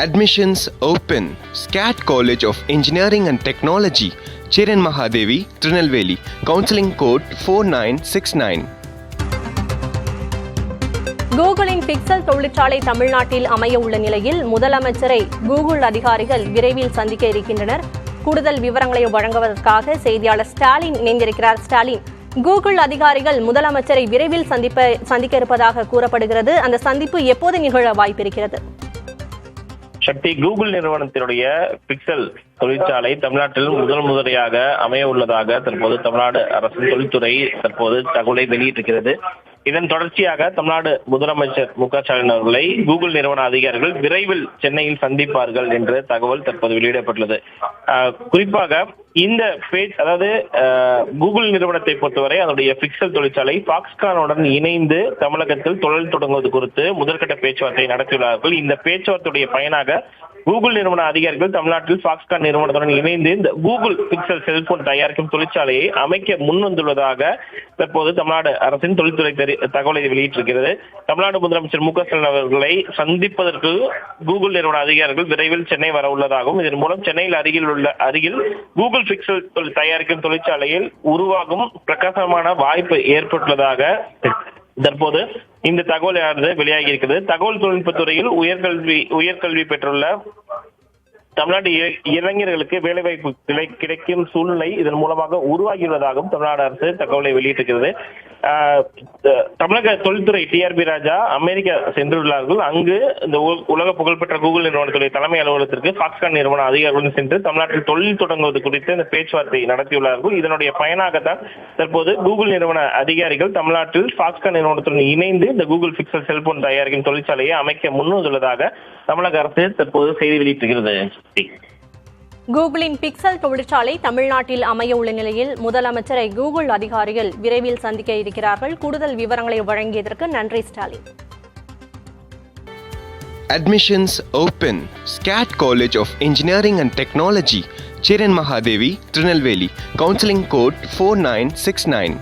Admissions open. SCAT College of Engineering and Technology, Chiran Mahadevi, Trinelveli. Counseling code 4969. கூகுளின் pixel தொழிற்சாலை தமிழ்நாட்டில் அமைய உள்ள நிலையில் முதலமைச்சரை கூகுள் அதிகாரிகள் விரைவில் சந்திக்க இருக்கின்றனர். கூடுதல் விவரங்களை வழங்குவதற்காக செய்தியாளர் ஸ்டாலின் இணைந்திருக்கிறார். ஸ்டாலின், கூகுள் அதிகாரிகள் முதலமைச்சரை விரைவில் சந்திக்க இருப்பதாக கூறப்படுகிறது. அந்த சந்திப்பு எப்போது நிகழ வாய்ப்பிருக்கிறது? சக்தி, கூகுள் நிறுவனத்தினுடைய பிக்சல் தொழிற்சாலை தமிழ்நாட்டில் முதன்முறையாக அமைய உள்ளதாக தற்போது தமிழ்நாடு அரசின் தொழில்துறை தற்போது தகவலை வெளியிட்டிருக்கிறது. இதன் தொடர்ச்சியாக தமிழ்நாடு முதலமைச்சர் மு.க.ஸ்டாலின் அவர்களை கூகுள் நிறுவன அதிகாரிகள் விரைவில் சென்னையில் சந்திப்பார்கள் என்ற தகவல் தற்போது வெளியிடப்பட்டுள்ளது. குறிப்பாக இந்த அதாவது கூகுள் நிறுவனத்தை பொறுத்தவரை அதனுடைய பிக்சல் தொழிற்சாலை ஃபாக்ஸ்கானுடன் இணைந்து தமிழகத்தில் தொழில் தொடங்குவது குறித்து முதற்கட்ட பேச்சுவார்த்தை நடத்தியுள்ளார்கள். இந்த பேச்சுவார்த்தையுடைய பயனாக கூகுள் நிறுவன அதிகாரிகள் தமிழ்நாட்டில் ஃபாக்ஸ்கான் நிறுவனத்துடன் இணைந்து இந்த கூகுள் பிக்சல் செல்போன் தயாரிக்கும் தொழிற்சாலையை அமைக்க முன்வந்துள்ளதாக தற்போது தமிழ்நாடு அரசின் தொழில்துறை தகவலை வெளியிட்டிருக்கிறது. தமிழ்நாடு முதலமைச்சர் மு.க.ஸ்டாலின் அவர்களை சந்திப்பதற்கு கூகுள் நிறுவன அதிகாரிகள் விரைவில் சென்னை வர உள்ளதாகவும் இதன் மூலம் சென்னையில் அருகில் கூகுள் பிக்சல் தயாரிக்கும் தொழிற்சாலையில் உருவாகும் பிரகாசமான வாய்ப்பு ஏற்பட்டுள்ளதாக தற்போது இந்த தகவலானது வெளியாகி இருக்கிறது. தகவல் தொழில்நுட்பத்துறையில் உயர்கல்வி பெற்றுள்ள தமிழ்நாடு இளைஞர்களுக்கு வேலைவாய்ப்பு கிடைக்கும் சூழ்நிலை இதன் மூலமாக உருவாகியுள்ளதாகவும் தமிழ்நாடு அரசு தகவலை வெளியிட்டிருக்கிறது. தமிழக தொழில்துறை டிஆர்பி ராஜா அமெரிக்கா சென்றுள்ளார்கள். அங்கு இந்த உலக புகழ்பெற்ற கூகுள் நிறுவனத்துடைய தலைமை அலுவலகத்திற்கு ஃபாக்ஸ்கான் நிறுவன அதிகாரிகளுடன் சென்று தமிழ்நாட்டில் தொழில் தொடங்குவது குறித்து இந்த பேச்சுவார்த்தை நடத்தியுள்ளார்கள். இதனுடைய பயனாகத்தான் தற்போது கூகுள் நிறுவன அதிகாரிகள் தமிழ்நாட்டில் ஃபாக்ஸ்கான் நிறுவனத்துடன் இணைந்து இந்த கூகுள் பிக்சல் செல்போன் தயாரிக்கும் தொழிற்சாலையை அமைக்க முன்வந்துள்ளதாக தமிழக அரசு தற்போது செய்தி வெளியிட்டிருக்கிறது. கூகுளின் பிக்சல் தொழிற்சாலை தமிழ்நாட்டில் அமைய உள்ள நிலையில் முதலமைச்சரை கூகுள் அதிகாரிகள் விரைவில் சந்திக்க இருக்கிறார்கள். கூடுதல் விவரங்களை வழங்கியதற்கு நன்றி Stalin. Admissions open. SCAT College of Engineering and Technology, Chiran Mahadevi, Trinelveli. Counseling code 4969.